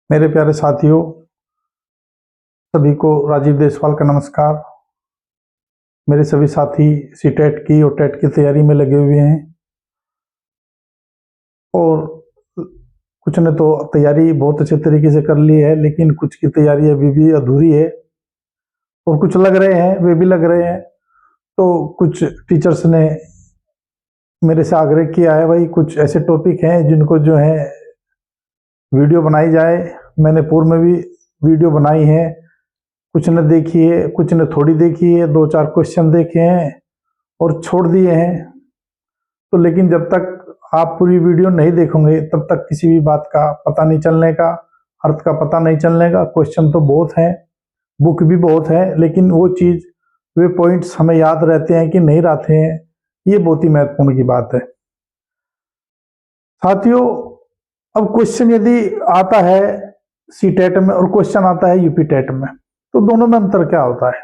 मेरे प्यारे साथियों, सभी को राजीव देशवाल का नमस्कार। मेरे सभी साथी सीटेट की और टेट की तैयारी में लगे हुए हैं और कुछ ने तो तैयारी बहुत अच्छे तरीके से कर ली है, लेकिन कुछ की तैयारी अभी भी अधूरी है और कुछ लग रहे हैं, वे भी लग रहे हैं। तो कुछ टीचर्स ने मेरे से आग्रह किया है, भाई कुछ ऐसे टॉपिक हैं जिनको जो है वीडियो बनाई जाए। मैंने पूर्व में भी वीडियो बनाई है, कुछ ने देखी है, कुछ ने थोड़ी देखी है, 2-4 क्वेश्चन देखे हैं और छोड़ दिए हैं। तो लेकिन जब तक आप पूरी वीडियो नहीं देखोगे तब तक किसी भी बात का पता नहीं चलने का, अर्थ का पता नहीं चलने का। क्वेश्चन तो बहुत हैं, बुक भी बहुत है, लेकिन वो चीज़, वे पॉइंट्स हमें याद रहते हैं कि नहीं रहते हैं, ये बहुत ही महत्वपूर्ण की बात है साथियों। अब क्वेश्चन यदि आता है सीटेट में और क्वेश्चन आता है यूपी टेट में, तो दोनों में अंतर क्या होता है?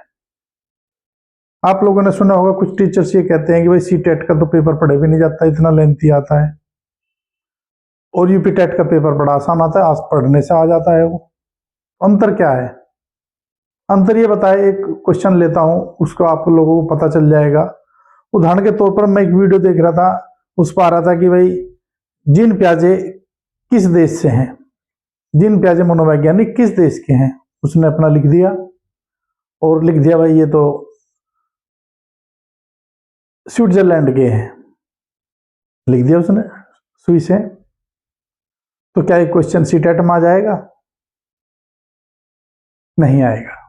आप लोगों ने सुना होगा, कुछ टीचर्स ये कहते हैं कि भाई सीटेट का तो पेपर पढ़े भी नहीं जाता, इतना लेंथी आता है, और यूपी टेट का पेपर बड़ा आसान आता है, आज पढ़ने से आ जाता है। वो अंतर क्या है? अंतर ये बताए, एक क्वेश्चन लेता हूं, उसको आप लोगों को पता चल जाएगा। उदाहरण के तौर पर मैं एक वीडियो देख रहा था, उस पर आ रहा था कि भाई जीन पियाजे किस देश से हैं, जीन पियाजे मनोवैज्ञानिक किस देश के हैं। उसने अपना लिख दिया और लिख दिया भाई ये तो स्विट्जरलैंड के हैं, लिख दिया उसने, स्विस है। तो क्या ये क्वेश्चन सीटेट में आ जाएगा? नहीं आएगा।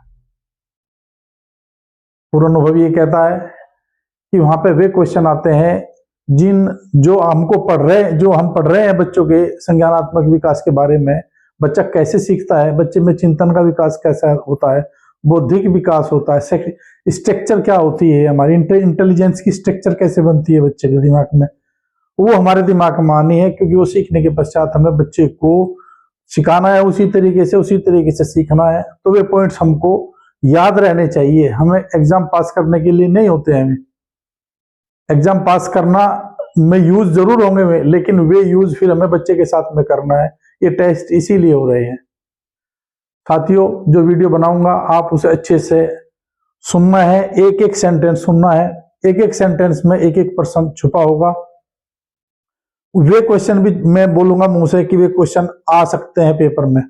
पूरा अनुभव ये कहता है कि वहां पे वे क्वेश्चन आते हैं जो हम पढ़ रहे हैं बच्चों के संज्ञानात्मक विकास के बारे में। बच्चा कैसे सीखता है, बच्चे में चिंतन का विकास कैसा होता है, बौद्धिक विकास होता है, स्ट्रक्चर क्या होती है, हमारी इंटेलिजेंस की स्ट्रक्चर कैसे बनती है बच्चे के दिमाग में, वो हमारे दिमाग में आनी है। क्योंकि वो सीखने के पश्चात हमें बच्चे को सिखाना है, उसी तरीके से सीखना है। तो वे पॉइंट्स हमको याद रहने चाहिए। हमें एग्जाम पास करने के लिए नहीं होते हैं, एग्जाम पास करना में यूज जरूर होंगे वे, लेकिन वे यूज फिर हमें बच्चे के साथ में करना है। ये टेस्ट इसीलिए हो रहे हैं साथियों। जो वीडियो बनाऊंगा आप उसे अच्छे से सुनना है, एक एक सेंटेंस सुनना है, एक एक सेंटेंस में एक एक पर्सन छुपा होगा। वे क्वेश्चन भी मैं बोलूंगा मुंह से कि वे क्वेश्चन आ सकते हैं पेपर में,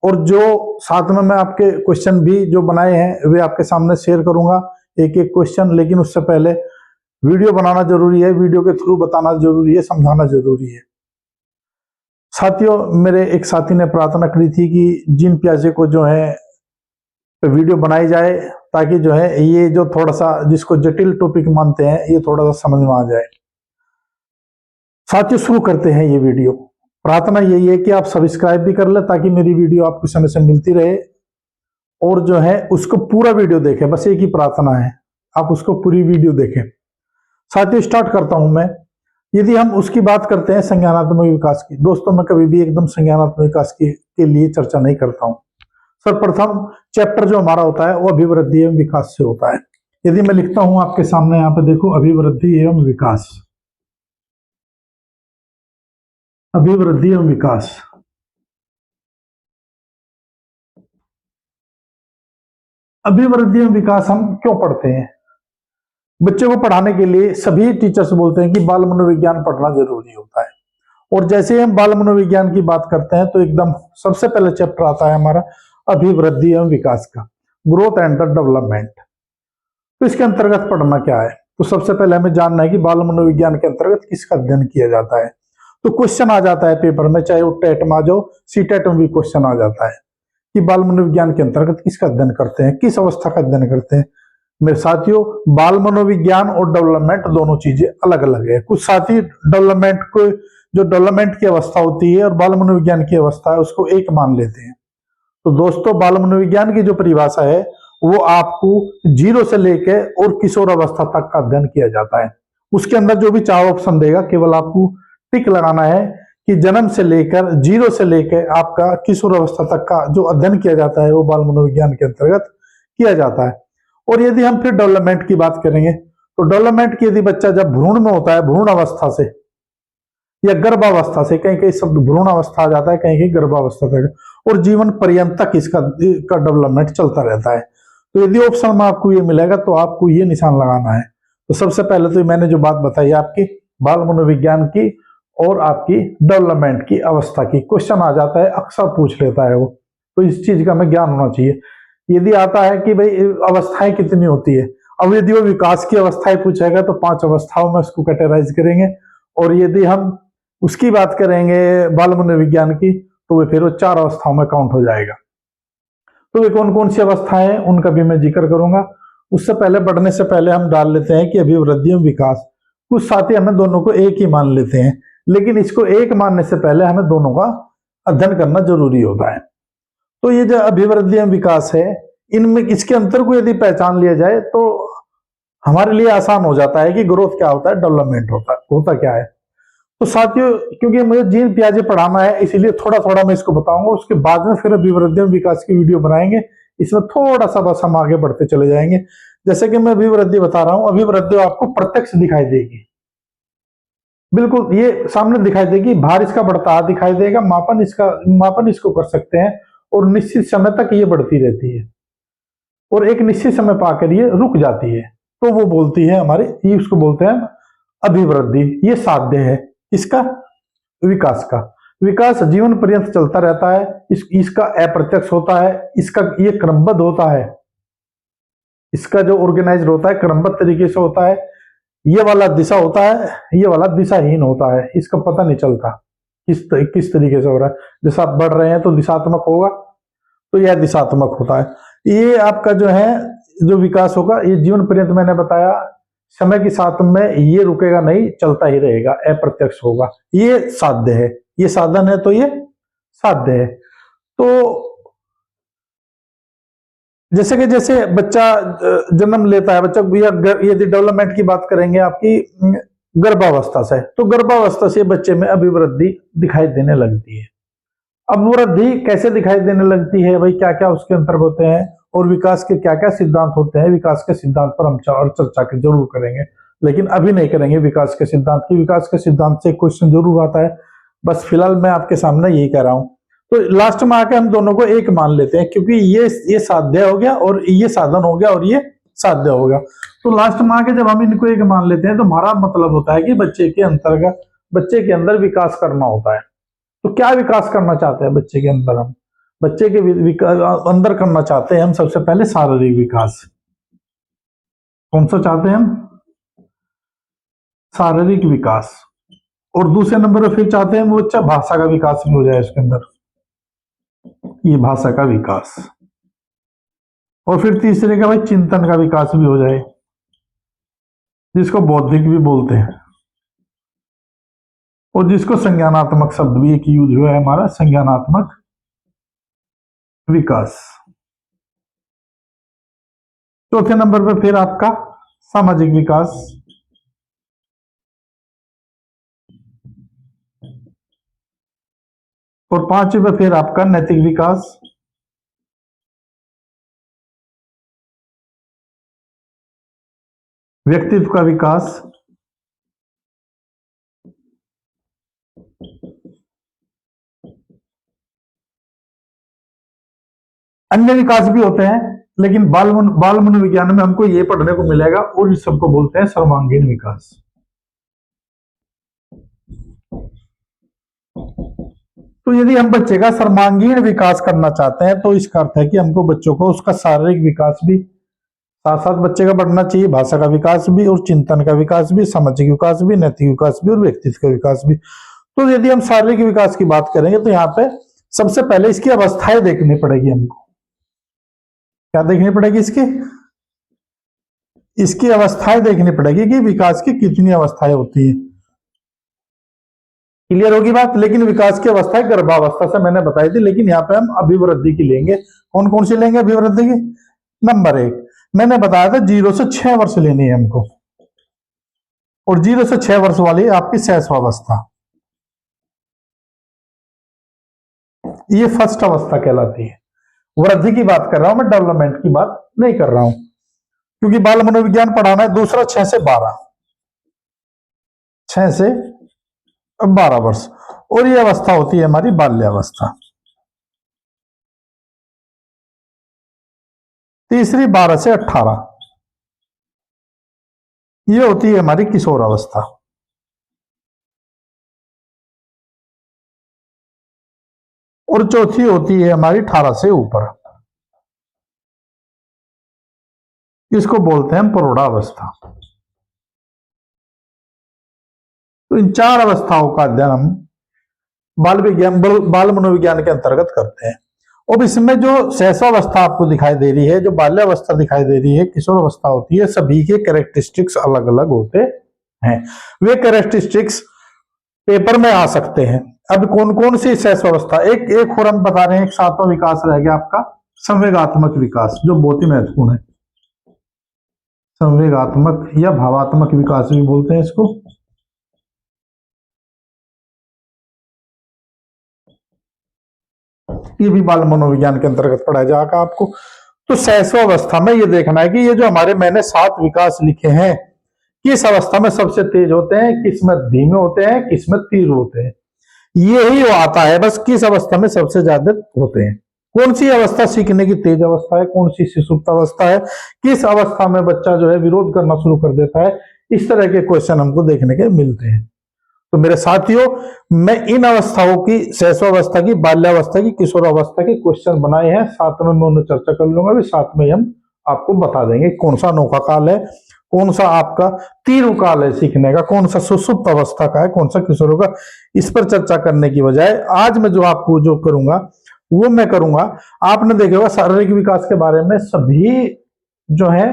और जो साथ में मैं आपके क्वेश्चन भी जो बनाए हैं वे आपके सामने शेयर करूंगा, एक एक क्वेश्चन। लेकिन उससे पहले वीडियो बनाना जरूरी है, वीडियो के थ्रू बताना जरूरी है, समझाना जरूरी है साथियों। मेरे एक साथी ने प्रार्थना करी थी कि जीन पियाजे को जो है वीडियो बनाई जाए, ताकि जो है ये जो थोड़ा सा जिसको जटिल टॉपिक मानते हैं ये थोड़ा सा समझ में आ जाए। साथियों शुरू करते हैं ये वीडियो। प्रार्थना यही है कि आप सब्सक्राइब भी कर ले, ताकि मेरी वीडियो आपको समय से मिलती रहे, और जो है उसको पूरा वीडियो देखें। बस एक ही प्रार्थना है, आप उसको पूरी वीडियो देखें साथियों। स्टार्ट करता हूं मैं। यदि हम उसकी बात करते हैं संज्ञानात्मक विकास की, दोस्तों मैं कभी भी एकदम संज्ञानात्मक विकास के लिए चर्चा नहीं करता हूं। सर्वप्रथम चैप्टर जो हमारा होता है वो अभिवृद्धि एवं विकास से होता है। यदि मैं लिखता हूं आपके सामने, यहाँ पे देखो, अभिवृद्धि एवं विकास, अभिवृद्धि एवं विकास। अभिवृद्धि एवं विकास हम क्यों पढ़ते हैं? बच्चों को पढ़ाने के लिए सभी टीचर्स बोलते हैं कि बाल मनोविज्ञान पढ़ना जरूरी होता है। और जैसे ही हम बाल मनोविज्ञान की बात करते हैं तो एकदम सबसे पहले चैप्टर आता है हमारा अभिवृद्धि एवं विकास का, ग्रोथ एंड द डेवलपमेंट। तो इसके अंतर्गत पढ़ना क्या है? तो सबसे पहले हमें जानना है कि बाल मनोविज्ञान के अंतर्गत किसका अध्ययन किया जाता है। तो क्वेश्चन आ जाता है पेपर में, चाहे वो टेट में आ जाओ, सीटेट में भी क्वेश्चन आ जाता है कि बाल मनोविज्ञान के अंतर्गत किसका अध्ययन करते हैं, किस अवस्था का अध्ययन करते हैं। मेरे साथियों, बाल मनोविज्ञान और डेवलपमेंट दोनों चीजें अलग अलग है। कुछ साथी डेवलपमेंट को, जो डेवलपमेंट की अवस्था होती है और बाल मनोविज्ञान की अवस्था है, उसको एक मान लेते हैं। तो दोस्तों, बाल मनोविज्ञान की जो परिभाषा है वो आपको 0 से लेकर और किशोर अवस्था तक का अध्ययन किया जाता है। उसके अंदर जो भी 4 ऑप्शन देगा, केवल आपको टिक लगाना है कि जन्म से लेकर 0 से लेकर आपका किशोर अवस्था तक का जो अध्ययन किया जाता है वो बाल मनोविज्ञान के अंतर्गत किया जाता है। और यदि हम फिर डेवलपमेंट की बात करेंगे, तो डेवलपमेंट की यदि बच्चा जब भ्रूण में होता है, भ्रूण अवस्था से या गर्भावस्था से, कहीं कहीं शब्द भ्रूण अवस्था आ जाता है, कहीं कहीं गर्भावस्था तक, और जीवन पर्यंत तक इसका डेवलपमेंट चलता रहता है। तो यदि ऑप्शन में आपको ये मिलेगा तो आपको ये निशान लगाना है। तो सबसे पहले तो मैंने जो बात बताई आपकी बाल मनोविज्ञान की और आपकी डेवलपमेंट की अवस्था की, क्वेश्चन आ जाता है, अक्सर पूछ लेता है वो, तो इस चीज का हमें ज्ञान होना चाहिए। यदि आता है कि भाई अवस्थाएं कितनी होती है, अब यदि वो विकास की अवस्थाएं पूछेगा तो 5 अवस्थाओं में उसको कैटेगराइज करेंगे, और यदि हम उसकी बात करेंगे बाल मनोविज्ञान की तो वे फिर वो 4 अवस्थाओं में काउंट हो जाएगा। तो वे कौन कौन सी अवस्थाएं हैं उनका भी मैं जिक्र करूंगा। उससे पहले बढ़ने से पहले हम डाल लेते हैं कि अभिवृद्धि एवं विकास, कुछ साथी हमें दोनों को एक ही मान लेते हैं, लेकिन इसको एक मानने से पहले हमें दोनों का अध्ययन करना जरूरी होता है। तो ये जो अभिवृद्धि एवं विकास है, इनमें इसके अंतर को यदि पहचान लिया जाए तो हमारे लिए आसान हो जाता है कि ग्रोथ क्या होता है, डेवलपमेंट होता क्या है। तो साथियों, क्योंकि मुझे जीन पियाजे पढ़ाना है इसलिए थोड़ा थोड़ा मैं इसको बताऊंगा, उसके बाद में फिर अभिवृद्धि एवं विकास की वीडियो बनाएंगे। इसमें थोड़ा सा बस हम आगे बढ़ते चले जाएंगे। जैसे कि मैं अभिवृद्धि बता रहा हूं, अभिवृद्धि आपको प्रत्यक्ष दिखाई देगी, बिल्कुल ये सामने दिखाई देगी, भार इसका बढ़ता दिखाई देगा, मापन इसको कर सकते हैं, और निश्चित समय तक ये बढ़ती रहती है और एक निश्चित समय पाकर ये रुक जाती है। तो वो बोलती है हमारे, ये उसको बोलते हैं अभिवृद्धि। ये साध्य है इसका विकास का। विकास जीवन पर्यंत चलता रहता है, इसका अप्रत्यक्ष होता है, इसका ये क्रमबद्ध होता है, इसका जो ऑर्गेनाइज होता है क्रमबद्ध तरीके से होता है। ये वाला दिशा होता है, ये वाला दिशाहीन होता है, इसका पता नहीं चलता किस तरीके से हो रहा है। जैसा आप बढ़ रहे हैं तो दिशात्मक होगा, तो यह दिशात्मक होता है। ये आपका जो है जो विकास होगा ये जीवन पर्यंत, मैंने बताया समय के साथ में ये रुकेगा नहीं, चलता ही रहेगा, अप्रत्यक्ष होगा। ये साध्य है, ये साधन है, तो ये साध्य है। तो जैसे कि जैसे बच्चा जन्म लेता है, बच्चा यदि डेवलपमेंट की बात करेंगे आपकी गर्भावस्था से, तो गर्भावस्था से बच्चे में अभिवृद्धि दिखाई देने लगती है। अब वृद्धि कैसे दिखाई देने लगती है भाई, क्या क्या उसके अंतर्गत होते हैं और विकास के क्या क्या सिद्धांत होते हैं। विकास के सिद्धांत पर हम चर्चा जरूर करेंगे, लेकिन अभी नहीं करेंगे विकास के सिद्धांत की। विकास के सिद्धांत से क्वेश्चन जरूर आता है, बस फिलहाल मैं आपके सामने यही कह रहा हूं। तो लास्ट में आके हम दोनों को एक मान लेते हैं, क्योंकि ये साध्य हो गया और ये साधन हो गया और ये साध्य हो गया। तो लास्ट में आके जब हम इनको एक मान लेते हैं तो हमारा मतलब होता है कि बच्चे के अंदर विकास करना होता है। तो क्या विकास करना चाहते हैं बच्चे के अंदर हम? बच्चे के अंदर करना चाहते हैं हम सबसे पहले शारीरिक विकास। कौन सा चाहते हैं हम? शारीरिक विकास। और दूसरे नंबर पर फिर चाहते हैं वो बच्चा भाषा का विकास भी हो जाए इसके अंदर, ये भाषा का विकास। और फिर तीसरे का भाई चिंतन का विकास भी हो जाए, जिसको बौद्धिक भी बोलते हैं, और जिसको संज्ञानात्मक शब्द भी एक यूज हुआ है हमारा, संज्ञानात्मक विकास। चौथे नंबर पर फिर आपका सामाजिक विकास। और पांचवे पे फिर आपका नैतिक विकास। व्यक्तित्व का विकास। अन्य विकास भी होते हैं, लेकिन बाल मनोविज्ञान में हमको ये पढ़ने को मिलेगा, और इस सबको बोलते हैं सर्वांगीण विकास। तो यदि हम बच्चे का सर्वांगीण विकास करना चाहते हैं तो इसका अर्थ है कि हमको बच्चों को उसका शारीरिक विकास भी साथ साथ बच्चे का बढ़ना चाहिए, भाषा का विकास भी और चिंतन का विकास भी, सामाजिक विकास भी, नैतिक विकास भी और व्यक्तित्व का विकास भी। तो यदि हम शारीरिक विकास की बात करेंगे तो यहाँ पे सबसे पहले इसकी अवस्थाएं देखनी पड़ेगी हमको। क्या देखनी पड़ेगी? इसकी अवस्थाएं देखनी पड़ेगी कि विकास की कितनी अवस्थाएं होती है। क्लियर होगी बात? लेकिन विकास की अवस्थाएं गर्भावस्था से मैंने बताई थी, लेकिन यहाँ पे हम अभिवृद्धि की लेंगे। कौन कौन सी लेंगे अभिवृद्धि की? नंबर 1 मैंने बताया था 0 से 6 वर्ष लेनी है हमको, और 0 से 6 वर्ष वाली आपकी शैशवावस्था, ये फर्स्ट अवस्था कहलाती है। वृद्धि की बात कर रहा हूं मैं, डेवलपमेंट की बात नहीं कर रहा हूं, क्योंकि बाल मनोविज्ञान पढ़ाना है। दूसरा 6 से 12, 6 से 12 वर्ष, और ये अवस्था होती है हमारी बाल्यावस्था। तीसरी 12 से 18, ये होती है हमारी किशोर अवस्था। और चौथी होती है हमारी 18 से ऊपर, इसको बोलते हैं प्रौढ़ावस्था। तो इन 4 अवस्थाओं का अध्ययन हम बाल मनोविज्ञान के अंतर्गत करते हैं। अब इसमें जो शैशवावस्था आपको दिखाई दे रही है, जो बाल्यावस्था दिखाई दे रही है, किशोर अवस्था होती है, सभी के कैरेक्टरिस्टिक्स अलग अलग होते हैं। वे कैरेक्टरिस्टिक्स पेपर में आ सकते हैं। अब कौन कौन सी शैशवावस्था, एक और हम बता रहे हैं, एक 7वां विकास रह गया आपका संवेगात्मक विकास, जो बहुत ही महत्वपूर्ण है। संवेगात्मक या भावात्मक विकास भी बोलते हैं इसको। ये भी बाल मनोविज्ञान के अंतर्गत पढ़ा जाएगा आपको। तो शैशवावस्था में ये देखना है कि ये जो हमारे मैंने 7 विकास लिखे हैं, किस अवस्था में सबसे तेज होते हैं, किस में धीमे होते हैं, किस में तीव्र होते हैं, यही वो आता है बस, किस अवस्था में सबसे ज्यादा होते हैं। कौन सी अवस्था सीखने की तेज अवस्था है, कौन सी सुसुप्त अवस्था है, किस अवस्था में बच्चा जो है विरोध करना शुरू कर देता है, इस तरह के क्वेश्चन हमको देखने के मिलते हैं। तो मेरे साथियों, मैं इन अवस्थाओं की, शैशवावस्था की, बाल्यावस्था की, किशोर अवस्था के क्वेश्चन बनाए हैं, साथ में मैं उन्हें चर्चा कर लूंगा, भी साथ में हम आपको बता देंगे कौन सा अनोखा काल है, कौन सा आपका तीव्र काल है सीखने का, कौन सा सुसुप्त अवस्था का है, कौन सा किशोरों का। इस पर चर्चा करने की बजाय आज मैं जो आपको जो करूंगा वो मैं करूंगा, आपने देखा होगा शारीरिक विकास के बारे में सभी जो है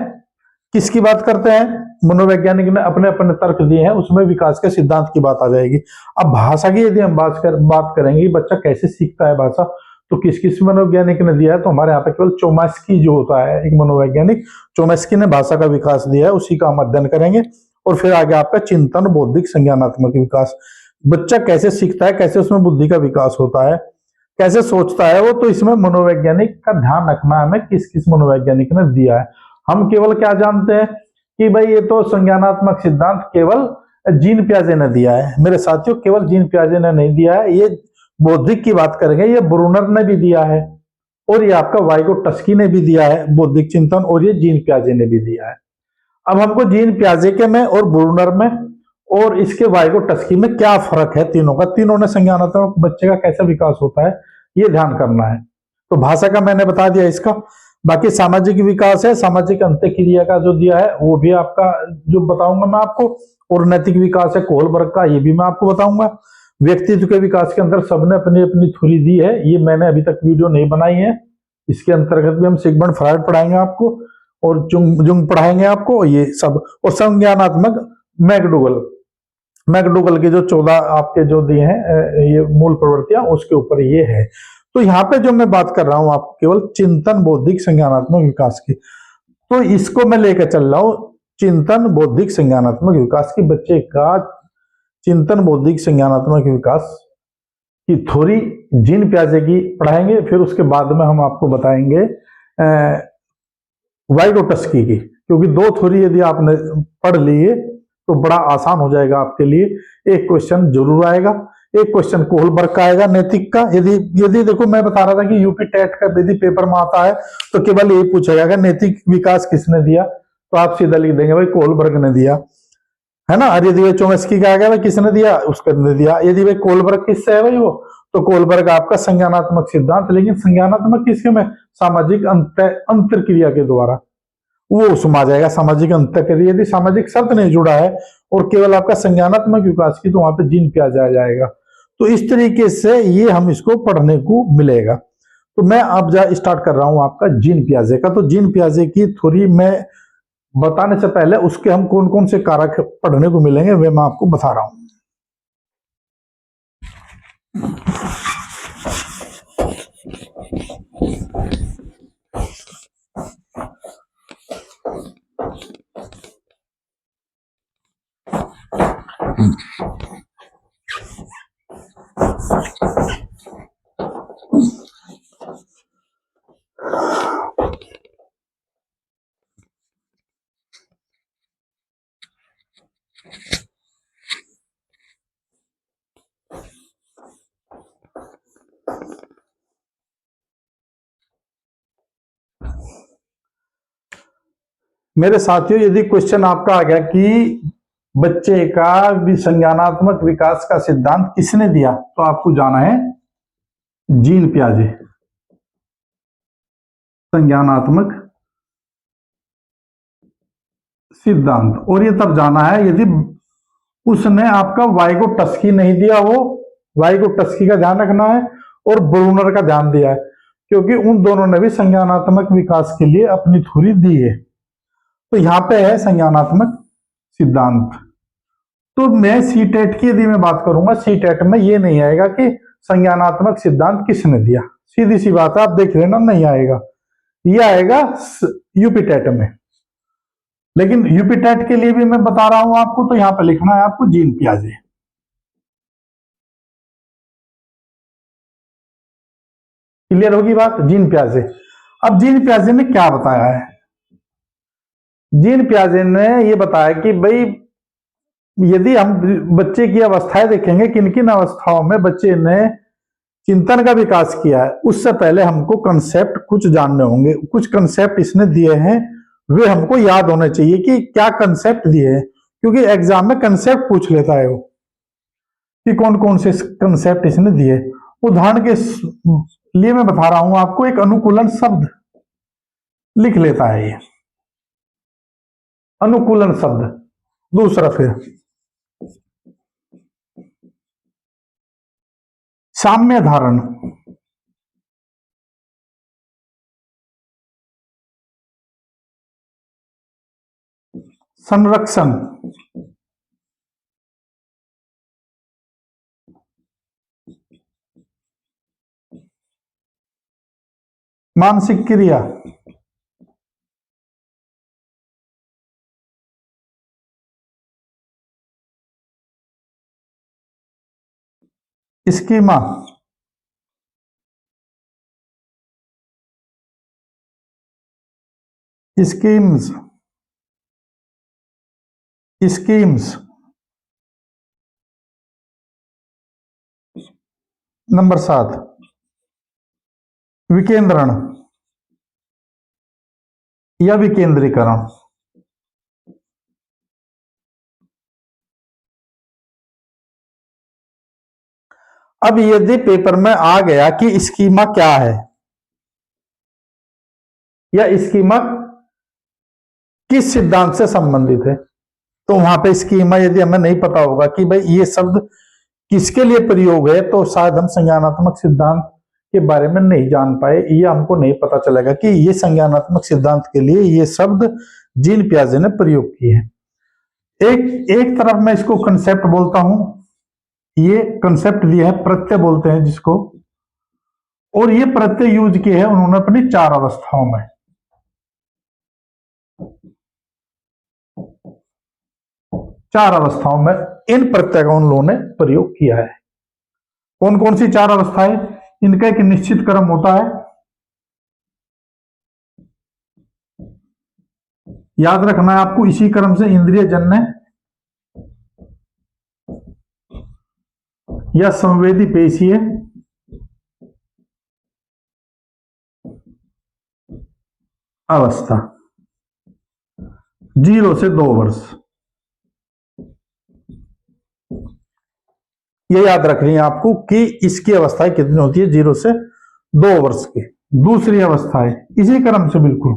किसकी बात करते हैं, मनोवैज्ञानिक ने अपने अपने तर्क दिए हैं, उसमें विकास के सिद्धांत की बात आ जाएगी। अब भाषा की यदि हम बात करेंगे, बच्चा कैसे सीखता है भाषा, तो किस किस मनोवैज्ञानिक ने दिया है, तो हमारे यहाँ पे केवल चोम्स्की जो होता है एक मनोवैज्ञानिक, चोम्स्की ने भाषा का विकास दिया है, उसी का हम अध्ययन करेंगे। और फिर आगे आपका चिंतन, बौद्धिक, संज्ञानात्मक विकास, बच्चा कैसे सीखता है, कैसे उसमें बुद्धि का विकास होता है, कैसे सोचता है वो, तो इसमें मनोवैज्ञानिक का ध्यान रखना हमें किस किस मनोवैज्ञानिक ने दिया है। हम केवल क्या जानते हैं कि भाई ये तो संज्ञानात्मक सिद्धांत केवल जीन पियाजे ने दिया है। मेरे साथियों, केवल जीन पियाजे ने नहीं दिया है, ये बौद्धिक की बात करेंगे, ये ब्रूनर ने भी दिया है, और ये आपका वाइगोटस्की ने भी दिया है बौद्धिक चिंतन, और ये जीन पियाजे ने भी दिया है। अब हमको जीन पियाजे के में और ब्रूनर में और इसके वाइगोटस्की में क्या फर्क है, तीनों का, तीनों ने संज्ञानात्मक बच्चे का कैसा विकास होता है ये ध्यान करना है। तो भाषा का मैंने बता दिया इसका। बाकी सामाजिक विकास है, सामाजिक अंतःक्रिया का जो दिया है वो भी आपका जो बताऊंगा मैं आपको, और नैतिक विकास है कोहलबर्ग का, ये भी मैं आपको बताऊंगा। व्यक्तित्व के विकास के अंदर सबने अपनी अपनी थ्योरी दी है, ये मैंने अभी तक वीडियो नहीं बनाई है, इसके अंतर्गत भी हम सिगमंड फ्रायड पढ़ाएंगे आपको, और जुंग पढ़ाएंगे आपको, ये सब। और संज्ञानात्मक मैकडूगल, मैकडूगल के जो 14 आपके जो दिए हैं ये मूल प्रवृत्तियां, उसके ऊपर ये है। तो यहाँ पे जो मैं बात कर रहा हूं आपको केवल चिंतन, बौद्धिक, संज्ञानात्मक विकास की, तो इसको मैं लेकर चल रहा हूं चिंतन, बौद्धिक, संज्ञानात्मक विकास की। बच्चे का चिंतन, बौद्धिक, संज्ञानात्मक विकास की थ्योरी जीन पियाजे की पढ़ाएंगे, फिर उसके बाद में हम आपको बताएंगे वाइगोटस्की की, क्योंकि 2 थ्योरी यदि आपने पढ़ लिए तो बड़ा आसान हो जाएगा आपके लिए। एक क्वेश्चन जरूर आएगा, एक क्वेश्चन कोहलबर्ग का आएगा नैतिक का। यदि यदि देखो मैं बता रहा था कि यूपी टेट का यदि पेपर में आता है तो केवल यही पूछेगा कि नैतिक विकास किसने दिया, तो आप सीधा लिख देंगे भाई कोहलबर्ग ने दिया, है ना। और यदि भाई चोम्स्की का आ गया भाई किसने दिया, उसने दिया। यदि भाई कोहलबर्ग किससे है भाई वो, तो कोहलबर्ग आपका संज्ञानात्मक सिद्धांत, लेकिन संज्ञानात्मक किसके में, सामाजिक अंतर क्रिया के द्वारा, वो उसमें आ जाएगा सामाजिक अंतःक्रिया। यदि सामाजिक शब्द नहीं जुड़ा है और केवल आपका संज्ञानात्मक विकास की, तो वहां पे जीन पियाजे आ जाएगा। तो इस तरीके से ये हम इसको पढ़ने को मिलेगा। तो मैं अब स्टार्ट कर रहा हूं आपका जीन पियाजे का। तो जीन पियाजे की थ्योरी में बताने से पहले उसके हम कौन कौन से कारक पढ़ने को मिलेंगे वे मैं आपको बता रहा हूं। मेरे साथियों, यदि क्वेश्चन आपका आ गया कि बच्चे का संज्ञानात्मक विकास का सिद्धांत किसने दिया, तो आपको जाना है जीन पियाजे, संज्ञानात्मक सिद्धांत। और ये तब जाना है यदि उसने आपका वाइगोटस्की नहीं दिया हो, वाइगोटस्की का ध्यान रखना है और ब्रूनर का ध्यान दिया है, क्योंकि उन दोनों ने भी संज्ञानात्मक विकास के लिए अपनी थ्योरी दी है। तो यहां पे है संज्ञानात्मक सिद्धांत। तो मैं सीटेट की यदि मैं बात करूंगा, सीटेट में ये नहीं आएगा कि संज्ञानात्मक सिद्धांत किसने दिया, सीधी सी बात है, आप देख लेना, नहीं आएगा। ये आएगा यूपीटेट में। लेकिन यूपीटेट के लिए भी मैं बता रहा हूं आपको, तो यहां पर लिखना है आपको जीन पियाजे। क्लियर होगी बात, जीन पियाजे। अब जीन पियाजे ने क्या बताया है? जीन पियाजे ने यह बताया कि भाई यदि हम बच्चे की अवस्थाएं देखेंगे, किन किन अवस्थाओं में बच्चे ने चिंतन का विकास किया है, उससे पहले हमको कंसेप्ट कुछ जानने होंगे। कुछ कंसेप्ट इसने दिए हैं, वे हमको याद होने चाहिए कि क्या कंसेप्ट दिए हैं, क्योंकि एग्जाम में कंसेप्ट पूछ लेता है वो कि कौन कौन से कंसेप्ट इसने दिए। उदाहरण के लिए मैं बता रहा हूं आपको, एक अनुकूलन शब्द लिख लेता है ये, अनुकूलन शब्द। दूसरा फिर साम्य धारण, संरक्षण, मानसिक क्रिया, स्कीमा, स्कीम्स, स्कीम्स। नंबर 7 विकेंद्रण या विकेंद्रीकरण। अब यदि पेपर में आ गया कि स्कीमा क्या है या स्कीमा किस सिद्धांत से संबंधित है, तो वहां पे स्कीमा यदि हमें नहीं पता होगा कि भाई ये शब्द किसके लिए प्रयोग है, तो शायद हम संज्ञानात्मक सिद्धांत के बारे में नहीं जान पाए। ये हमको नहीं पता चलेगा कि ये संज्ञानात्मक सिद्धांत के लिए ये शब्द जीन पियाजे ने प्रयोग किए हैं। एक तरफ मैं इसको कंसेप्ट बोलता हूं, ये कंसेप्ट दिया है, प्रत्यय बोलते हैं जिसको, और ये प्रत्यय यूज किए हैं उन्होंने अपनी 4 अवस्थाओं में। चार अवस्थाओं में इन प्रत्यय का उन लोगों ने प्रयोग किया है। कौन कौन सी 4 अवस्थाएं? इनका एक निश्चित क्रम होता है, याद रखना है आपको। इसी क्रम से इंद्रिय जन्य या संवेदी पेशीय अवस्था, 0 से 2 वर्ष। ये याद रखनी है आपको कि इसकी अवस्थाएं कितनी होती है, 0 से 2 वर्ष की। दूसरी अवस्था है इसी क्रम से बिल्कुल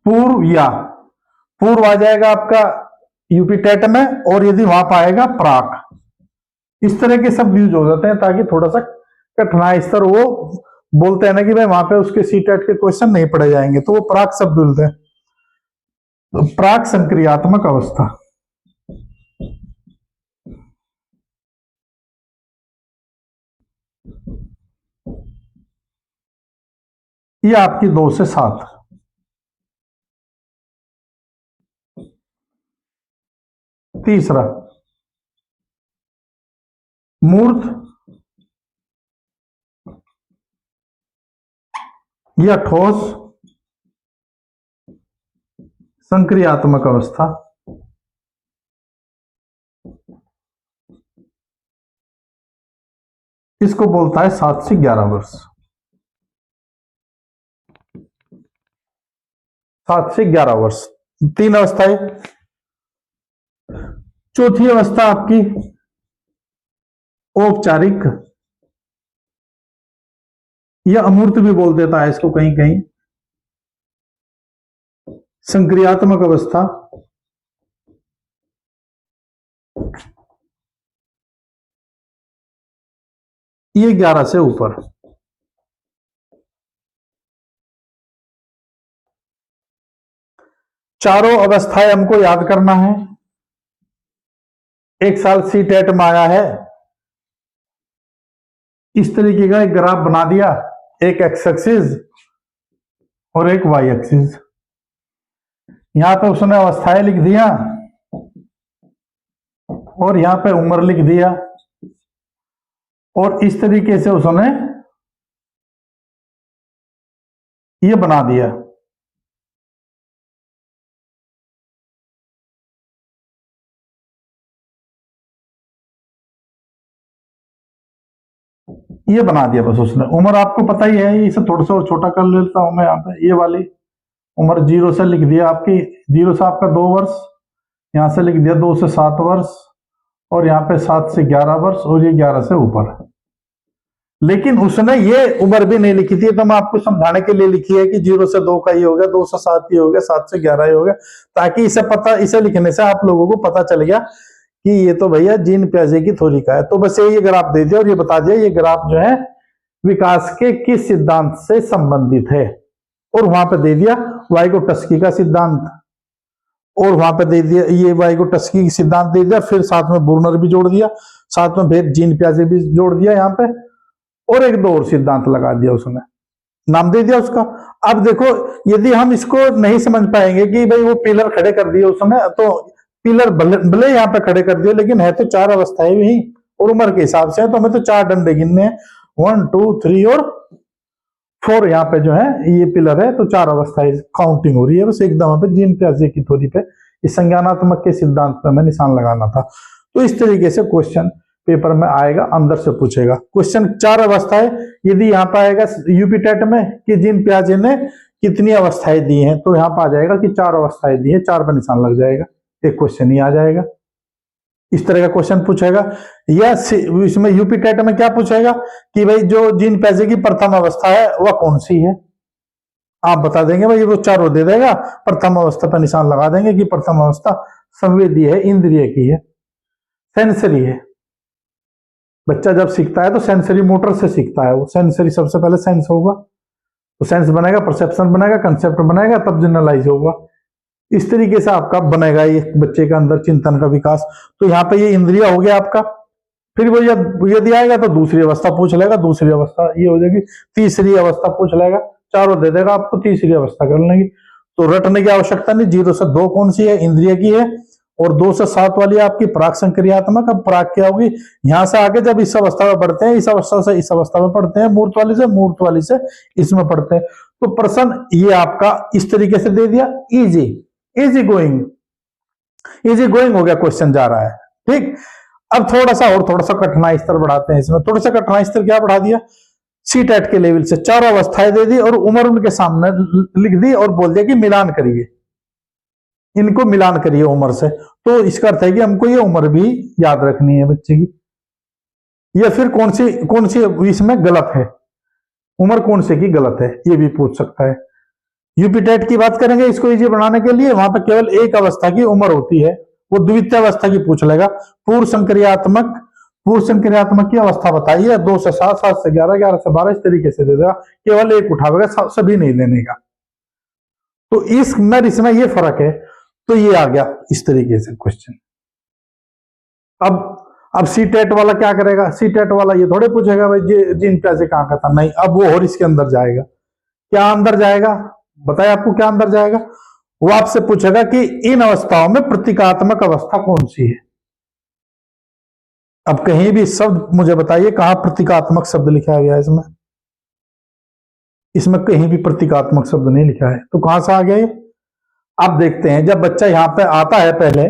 पूर्व, या पूर्व आ जाएगा आपका यूपीटेट में, और यदि वहां पाएगा प्राक। इस तरह के शब्द यूज हो जाते हैं ताकि थोड़ा सा कठिनाई स्तर, वो बोलते हैं ना कि भाई वहां पे उसके सीटेट के क्वेश्चन नहीं पढ़े जाएंगे, तो वो प्राक शब्द बोलते हैं। तो प्राक संक्रियात्मक अवस्था, ये आपकी 2 से 7। तीसरा मूर्त या ठोस संक्रियात्मक अवस्था, इसको बोलता है 7 से 11 वर्ष। 7 से 11 वर्ष, 3 अवस्थाएं। चौथी अवस्था आपकी औपचारिक या अमूर्त भी बोल देता है इसको कहीं कहीं, संक्रियात्मक अवस्था। ये 11 से ऊपर। चारों अवस्थाएं हमको याद करना है। एक साल सीटेट में आया है, इस तरीके का एक ग्राफ बना दिया, एक एक्स एक्सिस और एक वाई एक्सिस। यहां पे उसने अवस्थाएं लिख दिया और यहां पे उम्र लिख दिया, और इस तरीके से उसने ये बना दिया। ये बना दिया बस उसने। उम्र आपको पता ही है, इसे थोड़ा सा और छोटा कर लेता हूं मैं। यहाँ पे ये वाली उम्र 0 से लिख दिया आपकी, 0 से आपका 2 वर्ष, यहां से लिख दिया 2 से 7 वर्ष, और यहाँ पे 7 से 11 वर्ष, और ये 11 से ऊपर। लेकिन उसने ये उम्र भी नहीं लिखी थी, तो मैं आपको समझाने के लिए लिखी है कि 0 से 2 का ये हो गया, 2 से 7 ये हो गया, 7 से 11 ये हो गया, ताकि इसे लिखने से आप लोगों को पता चल गया कि ये तो भैया जीन पियाजे की थ्योरी का है। तो बस ये ग्राफ दे दिया और ये बता दिया ये ग्राफ जो है विकास के किस सिद्धांत से संबंधित है, और वहां पे दे दिया वाइगोटस्की का सिद्धांत, और वहां पे दे दिया ये वाइगोटस्की का सिद्धांत दे दिया, फिर साथ में बुर्नर भी जोड़ दिया, साथ में फिर जीन पियाजे भी जोड़ दिया यहाँ पे, और एक दो और सिद्धांत लगा दिया उसने, नाम दे दिया उसका। अब देखो, यदि हम इसको नहीं समझ पाएंगे कि भाई वो पिलर खड़े कर दिए उसने, तो पिलर भले यहाँ पे खड़े कर दिए, लेकिन है तो 4 अवस्थाएं भी, और उम्र के हिसाब से है, तो हमें तो 4 डंडे गिनने हैं, 1 2 3 और 4 यहाँ पे जो है ये पिलर है, तो 4 अवस्थाएं काउंटिंग हो रही है बस एकदम पे जीन पियाजे की थ्योरी पे, इस संज्ञानात्मक के सिद्धांत पे हमें निशान लगाना था। तो इस तरीके से क्वेश्चन पेपर में आएगा, अंदर से पूछेगा क्वेश्चन। 4 अवस्थाएं यदि यहाँ पे आएगा यूपी टेट में कि जीन पियाजे ने कितनी अवस्थाएं दी हैं, तो यहाँ पे आ जाएगा कि 4 अवस्थाएं दी है, 4 पे निशान लग जाएगा, एक क्वेश्चन ही आ जाएगा। इस तरह का क्वेश्चन पूछेगा। या इसमें यूपी टेट में क्या पूछेगा कि भाई जो जीन पियाजे की प्रथम अवस्था है वह कौन सी है, आप बता देंगे भाई, वो चारों दे देगा, प्रथम अवस्था पर निशान लगा देंगे कि प्रथम अवस्था संवेदी है, इंद्रिय की है, सेंसरी है। बच्चा जब सीखता है तो सेंसरी मोटर से सीखता है, वो सेंसरी सबसे पहले सेंस होगा, तो सेंस बनेगा, परसेप्शन बनेगा, कंसेप्ट बनेगा, तब जनरलाइज होगा। इस तरीके से आपका बनेगा ये बच्चे के अंदर चिंतन का विकास। तो यहाँ पे ये इंद्रिय हो गया आपका। फिर वो यदि आएगा तो दूसरी अवस्था पूछ लेगा, दूसरी अवस्था ये हो जाएगी, तीसरी अवस्था पूछ लेगा, चारों दे देगा आपको, तीसरी अवस्था कर लेंगे। तो रटने की आवश्यकता नहीं, 0 से 2 कौन सी है, इंद्रिय की है, और 2 से 7 वाली आपकी प्राक संक्रियात्मक। अब प्राक क्या होगी, यहां से आगे जब इस अवस्था में पढ़ते हैं, इस अवस्था से इस अवस्था में पढ़ते हैं, मूर्त वाली से मूर्त वाली से इसमें पढ़ते हैं। तो प्रश्न ये आपका इस तरीके से दे दिया, इजी गोइंग हो गया, क्वेश्चन जा रहा है ठीक। अब थोड़ा सा कठिनाई स्तर बढ़ाते हैं, इसमें थोड़ा सा कठिनाई स्तर क्या बढ़ा दिया, सीटेट के लेवल से 4 अवस्थाएं दे दी और उम्र उनके सामने लिख दी और बोल दिया कि मिलान करिए, इनको मिलान करिए उम्र से। तो इसका अर्थ है कि हमको ये उम्र भी याद रखनी है बच्चे की, या फिर कौन सी इसमें गलत है, उम्र कौन से की गलत है, ये भी पूछ सकता है। यूपी टेट की बात करेंगे, इसको इजी बनाने के लिए वहां पर केवल एक अवस्था की उम्र होती है, वो द्वितीय अवस्था की पूछ लेगा। पूर्व संक्रियात्मक की अवस्था बताइए, 2 से 7, 7 से 11, 11 से 12, इस तरीके से दे देगा, केवल एक उठावेगा, सभी नहीं देने का। तो इसमें ये फर्क है। तो ये आ गया इस तरीके से क्वेश्चन। अब सीटेट वाला क्या करेगा, सीटेट वाला ये थोड़े पूछेगा भाई जीन पियाजे कहां का था, नहीं, अब वो और इसके अंदर जाएगा। क्या अंदर जाएगा, बताए आपको क्या अंदर जाएगा, वो आपसे पूछेगा कि इन अवस्थाओं में प्रतीकात्मक अवस्था कौन सी है। अब कहीं भी शब्द मुझे बताइए कहां प्रतीकात्मक शब्द लिखा गया है, इसमें कहीं भी प्रतीकात्मक शब्द नहीं लिखा है, तो कहां से आ गया ये। आप देखते हैं, जब बच्चा यहां पे आता है, पहले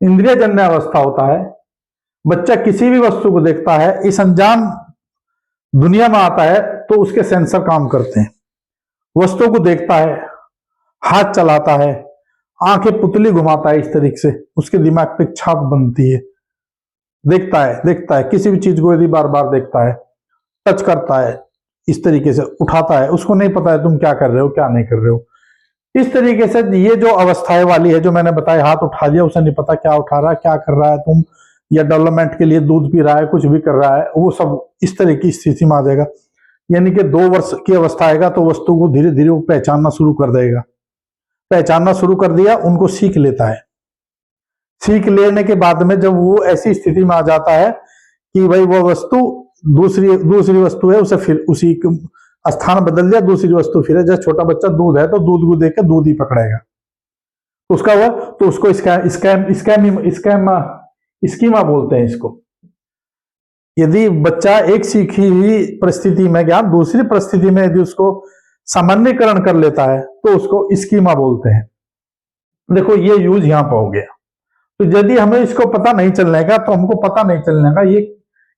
इंद्रिय जन्य अवस्था होता है, बच्चा किसी भी वस्तु को देखता है, इस अनजान दुनिया में आता है, तो उसके सेंसर काम करते हैं, वस्तु को देखता है, हाथ चलाता है, आंखें पुतली घुमाता है, इस तरीके से उसके दिमाग पे एक छाप बनती है। देखता है किसी भी चीज को यदि बार बार देखता है, टच करता है, इस तरीके से उठाता है, उसको नहीं पता है तुम क्या कर रहे हो क्या नहीं कर रहे हो। इस तरीके से ये जो अवस्थाएं वाली है जो मैंने बताया, हाथ उठा लिया, उसे नहीं पता क्या उठा रहा है क्या कर रहा है तुम, या डेवलपमेंट के लिए दूध पी रहा है, कुछ भी कर रहा है, वो सब इस तरह की स्थिति में आ जाएगा। यानी कि 2 वर्ष की अवस्था आएगा तो वस्तु को धीरे धीरे वो पहचानना शुरू कर देगा। पहचानना शुरू कर दिया, उनको सीख लेता है। सीख लेने के बाद में जब वो ऐसी स्थिति में आ जाता है कि भाई वो वस्तु दूसरी वस्तु है, उसे फिर उसी स्थान बदल दिया, दूसरी वस्तु फिर है। जैसे छोटा बच्चा दूध है तो दूध को देख के दूध ही पकड़ेगा, उसका हुआ तो उसको स्कीमा बोलते हैं इसको। यदि बच्चा एक सीखी हुई परिस्थिति में ज्ञान दूसरी परिस्थिति में यदि उसको सामान्यकरण कर लेता है तो उसको स्कीमा बोलते हैं। देखो ये यूज यहां पर हो गया। तो यदि हमें इसको पता नहीं चलने का तो हमको पता नहीं चलने का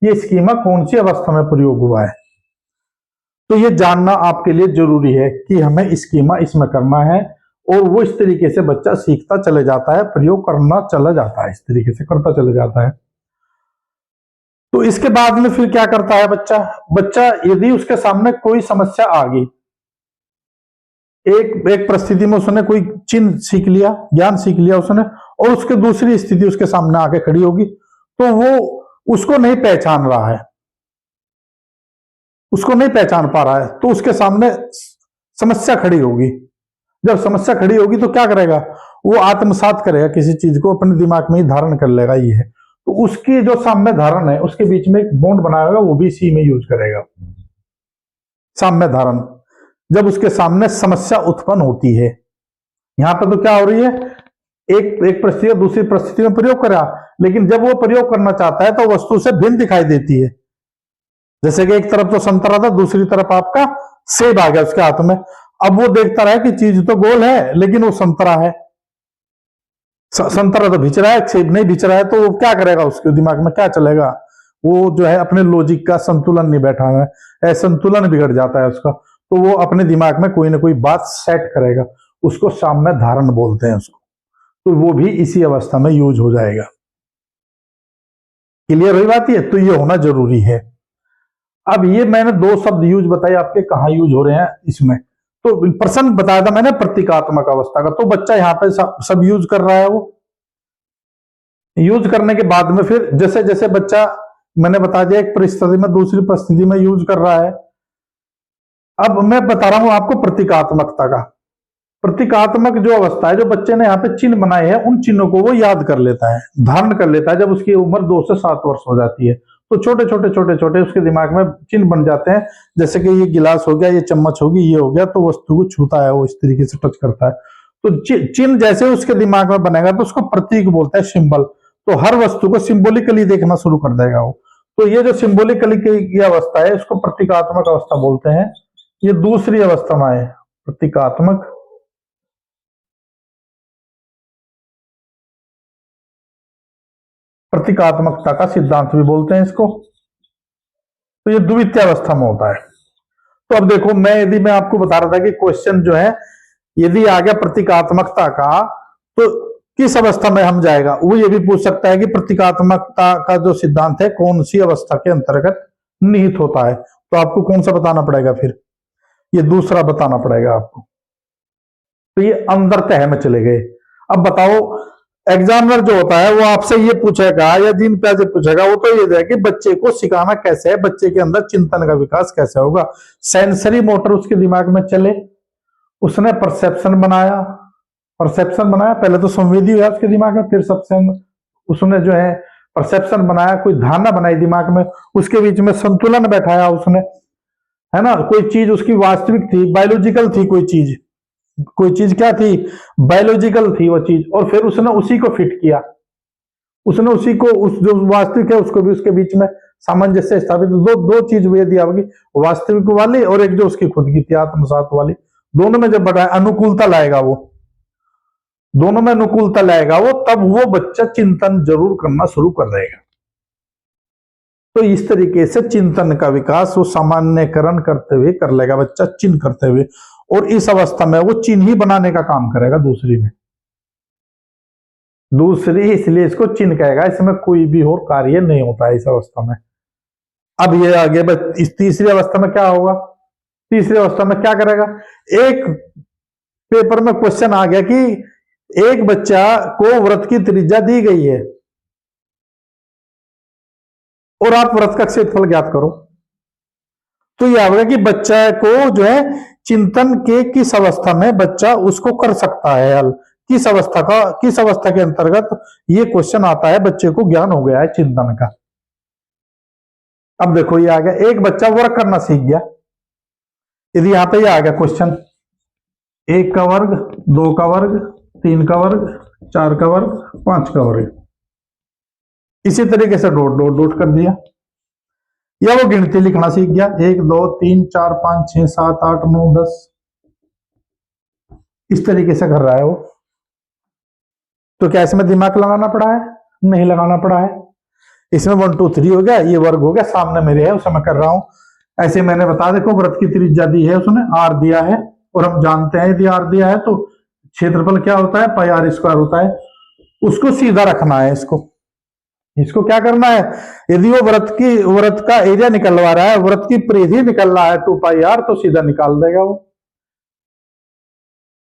ये स्कीमा कौन सी अवस्था में प्रयोग हुआ है। तो ये जानना आपके लिए जरूरी है कि हमें स्कीमा इसमें करना है, और वो इस तरीके से बच्चा सीखता चले जाता है, प्रयोग करना चला जाता है, इस तरीके से करता चले जाता है। तो इसके बाद में फिर क्या करता है बच्चा यदि उसके सामने कोई समस्या आ गई, एक परिस्थिति में उसने कोई चिन्ह सीख लिया, ज्ञान सीख लिया उसने, और उसके दूसरी स्थिति उसके सामने आके खड़ी होगी, तो वो उसको नहीं पहचान रहा है, उसको नहीं पहचान पा रहा है, तो उसके सामने समस्या खड़ी होगी। जब समस्या खड़ी होगी तो क्या करेगा, वो आत्मसात करेगा, किसी चीज को अपने दिमाग में ही धारण कर लेगा। ये है तो उसकी जो साम्य धारण है, उसके बीच में एक बॉन्ड बनाएगा, वो भी इसी में यूज करेगा। साम्य धारण, जब उसके सामने समस्या उत्पन्न होती है, यहां पर तो क्या हो रही है, एक परिस्थिति दूसरी परिस्थिति में प्रयोग करा, लेकिन जब वो प्रयोग करना चाहता है तो वस्तु से भिन्न दिखाई देती है। जैसे कि एक तरफ तो संतरा था, दूसरी तरफ आपका सेब आ गया उसके हाथ में। अब वो देखता रहा कि चीज तो गोल है लेकिन वो संतरा है, संतरा तो भिच रहा है, सेब नहीं भिच रहा है, तो वो क्या करेगा, उसके दिमाग में क्या चलेगा, वो जो है अपने लॉजिक का संतुलन नहीं बैठा है, संतुलन बिगड़ जाता है उसका, तो वो अपने दिमाग में कोई ना कोई बात सेट करेगा, उसको साम्य धारण बोलते हैं उसको। तो वो भी इसी अवस्था में यूज हो जाएगा। क्लियर हुई बात है, तो ये होना जरूरी है। अब ये मैंने 2 शब्द यूज बताए आपके, कहां यूज हो रहे हैं इसमें। तो प्रश्न बताया था मैंने प्रतीकात्मक अवस्था का, तो बच्चा यहाँ पे सब यूज कर रहा है। वो यूज करने के बाद में फिर जैसे जैसे बच्चा, मैंने बता दिया, एक परिस्थिति में दूसरी परिस्थिति में यूज कर रहा है। अब मैं बता रहा हूं आपको प्रतीकात्मकता का। प्रतीकात्मक जो अवस्था है, जो बच्चे ने यहाँ पे चिन्ह बनाए हैं, उन चिन्हों को वो याद कर लेता है, धारण कर लेता है। जब उसकी उम्र 2 से 7 वर्ष हो जाती है तो छोटे छोटे उसके दिमाग में चिन्ह बन जाते हैं। जैसे कि ये गिलास हो गया, ये चम्मच होगी, ये हो गया, तो वस्तु को छूता है वो, इस तरीके से टच करता है। तो चिन्ह जैसे उसके दिमाग में बनेगा तो उसको प्रतीक बोलते हैं, सिंबल। तो हर वस्तु को सिंबोलिकली देखना शुरू कर देगा वो। तो ये जो सिंबोलिकली की अवस्था है, इसको प्रतीकात्मक अवस्था बोलते हैं। ये दूसरी अवस्था में है, प्रतीकात्मक। प्रतीकात्मकता का सिद्धांत भी बोलते हैं इसको। तो ये द्वितीय अवस्था में होता है। तो अब देखो, यदि मैं आपको बता रहा था कि क्वेश्चन जो है, यदि आ गया प्रतीकात्मकता का, तो किस अवस्था में हम जाएगा, वो ये भी पूछ सकता है कि प्रतीकात्मकता का जो सिद्धांत है कौन सी अवस्था के अंतर्गत निहित होता है। तो आपको कौन सा बताना पड़ेगा, फिर ये दूसरा बताना पड़ेगा आपको। तो ये अंतर्तः में चले गए। अब बताओ, एग्जामिनर जो होता है वो आपसे ये पूछेगा, या जिन पे पूछेगा, वो तो ये है कि बच्चे को सिखाना कैसे है, बच्चे के अंदर चिंतन का विकास कैसे होगा। सेंसरी मोटर उसके दिमाग में चले, उसने परसेप्शन बनाया, पहले तो संवेदी हुआ उसके दिमाग में, फिर सबसे उसने जो है परसेप्शन बनाया, कोई धारणा बनाई दिमाग में, उसके बीच में संतुलन बैठाया उसने, है ना। कोई चीज उसकी वास्तविक थी, बायोलॉजिकल थी, कोई चीज क्या थी, बायोलॉजिकल थी वो चीज, और फिर उसने उसी को फिट किया, उसने उसी को, उस जो वास्तविक है उसको भी उसके बीच में सामंजस्य स्थापित। दो चीज वे दिया होगी, वास्तविक वाली और एक जो उसकी खुद की थी आत्मसात वाली। दोनों में जब बढ़ाया, अनुकूलता लाएगा वो, दोनों में अनुकूलता लाएगा वो, तब वो बच्चा चिंतन जरूर करना शुरू कर देगा। तो इस तरीके से चिंतन का विकास वो सामान्यकरण करते हुए कर लेगा बच्चा, चिन्ह करते हुए। और इस अवस्था में वो चिन्ह ही बनाने का काम करेगा दूसरी में। दूसरी इसलिए इसको चिन्ह कहेगा, इसमें कोई भी और कार्य नहीं होता है इस अवस्था में। अब ये आगे इस तीसरी अवस्था में क्या होगा, तीसरी अवस्था में क्या करेगा, एक पेपर में क्वेश्चन आ गया कि एक बच्चा को व्रत की त्रिज्या दी गई है और आप व्रत का क्षेत्रफल ज्ञात करो। तो यह होगा कि बच्चा को जो है चिंतन के किस अवस्था में बच्चा उसको कर सकता है हल, किस अवस्था के अंतर्गत ये क्वेश्चन आता है, बच्चे को ज्ञान हो गया है चिंतन का। अब देखो ये आ गया, एक बच्चा वर्क करना सीख गया। यदि यहां पे ये आ गया क्वेश्चन, 1 का वर्ग, 2 का वर्ग, 3 का वर्ग, 4 का वर्ग, 5 का वर्ग, इसी तरीके से डॉट डॉट डॉट कर दिया। या वो गिनती लिखना सीख गया, 1 2 3 4 5 6 7 8 9 10, इस तरीके से कर रहा है वो। तो क्या इसमें दिमाग लगाना पड़ा है? नहीं लगाना पड़ा है। इसमें 1 2 3 हो गया, ये वर्ग हो गया, सामने मेरे है उसे मैं कर रहा हूं। ऐसे मैंने बता, देखो व्रत की त्रिज्या दी है उसने, आर दिया है, और हम जानते हैं यदि आर दिया है तो क्षेत्रफल क्या होता है, पाई आर स्क्वायर होता है। उसको सीधा रखना है, इसको क्या करना है, यदि वो व्रत का एरिया निकलवा रहा है, व्रत की परिधि निकल रहा है 2 पाई आर, तो सीधा निकाल देगा वो।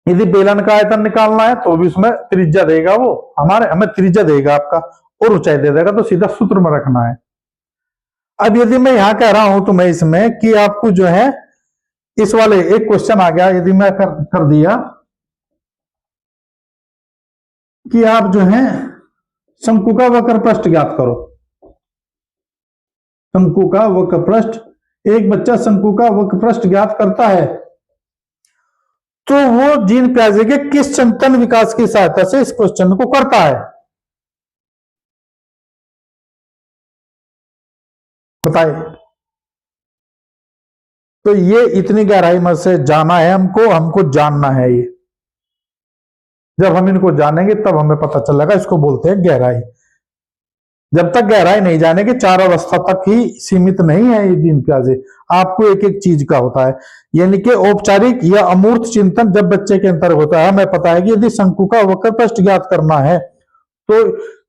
यदि बेलन का आयतन निकालना है तो भी उसमें त्रिज्या देगा वो, हमें त्रिज्या देगा आपका और ऊंचाई दे देगा, तो सीधा सूत्र में रखना है। अब यदि मैं यहां कह रहा हूं तो मैं इसमें कि आपको जो है इस वाले एक क्वेश्चन आ गया, यदि मैं कर दिया कि आप जो है शंकु का वक्र पृष्ठ ज्ञात करो। शंकु का वक्र पृष्ठ, एक बच्चा शंकु का वक्र पृष्ठ ज्ञात करता है तो वो जीन प्याजे के किस चिंतन विकास की सहायता से इस क्वेश्चन को करता है, बताइए। तो ये इतनी गहराई में से जाना है हमको जानना है। ये जब हम इनको जानेंगे तब हमें पता चलेगा, इसको बोलते हैं गहराई। जब तक गहराई नहीं जानेंगे, 4 अवस्था तक ही सीमित नहीं है ये जीन प्याजे, आपको एक एक चीज का होता है। यानी कि औपचारिक या अमूर्त चिंतन जब बच्चे के अंतर होता है, हमें पता है कि यदि शंकु का वक्र पृष्ठ ज्ञात करना है तो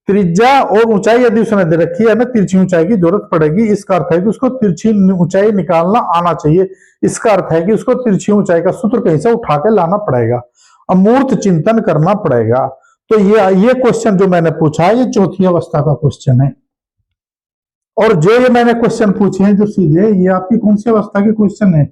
त्रिज्या और ऊंचाई यदि उसने दे रखी है, हमें तिरछी ऊंचाई की जरूरत पड़ेगी। इसका अर्थ है कि उसको तिरछी ऊंचाई निकालना आना चाहिए। इसका अर्थ है कि उसको तिरछी ऊंचाई का सूत्र कहीं से उठा के लाना पड़ेगा, अमूर्त चिंतन करना पड़ेगा। तो ये क्वेश्चन जो मैंने पूछा है, ये चौथी अवस्था का क्वेश्चन है। और जो ये मैंने क्वेश्चन पूछे हैं जो सीधे, ये आपकी कौन सी अवस्था के क्वेश्चन है?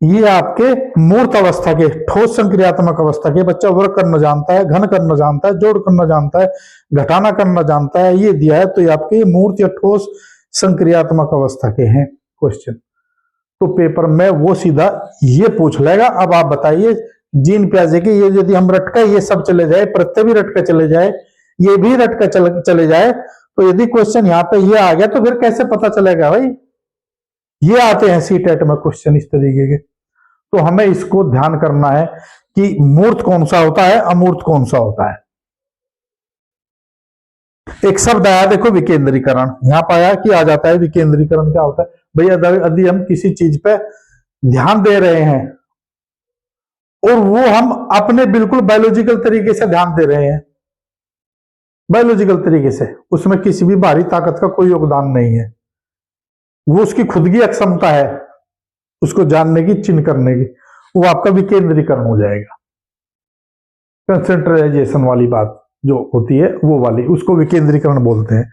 ये आपके मूर्त अवस्था के, ठोस संक्रियात्मक अवस्था के। बच्चा वर्ग करना जानता है, घन करना जानता है, जोड़ करना जानता है, घटाना करना जानता है, ये दिया है। तो ये आपके मूर्त या ठोस संक्रियात्मक अवस्था के हैं क्वेश्चन। तो पेपर में वो सीधा ये पूछ लेगा। अब आप बताइए, जीन प्याजे के ये यदि हम रटका ये सब चले जाए, प्रत्यय भी रटका चले जाए, ये भी रटका चले जाए, तो यदि क्वेश्चन यहाँ पे ये आ गया तो फिर कैसे पता चलेगा भाई? ये आते हैं सीटेट में क्वेश्चन इस तरीके के। तो हमें इसको ध्यान करना है कि मूर्त कौन सा होता है, अमूर्त कौन सा होता है। एक शब्द आया देखो, विकेंद्रीकरण। यहां पाया कि आ जाता है विकेंद्रीकरण। क्या होता है भैया? यदि हम किसी चीज पे ध्यान दे रहे हैं और वो हम अपने बिल्कुल बायोलॉजिकल तरीके से ध्यान दे रहे हैं, बायोलॉजिकल तरीके से, उसमें किसी भी बाहरी ताकत का कोई योगदान नहीं है, वो उसकी खुद की अक्षमता है उसको जानने की, चिन्ह करने की, वो आपका विकेंद्रीकरण हो जाएगा। कंसेंट्रेशन वाली बात जो होती है वो वाली, उसको विकेंद्रीकरण बोलते हैं।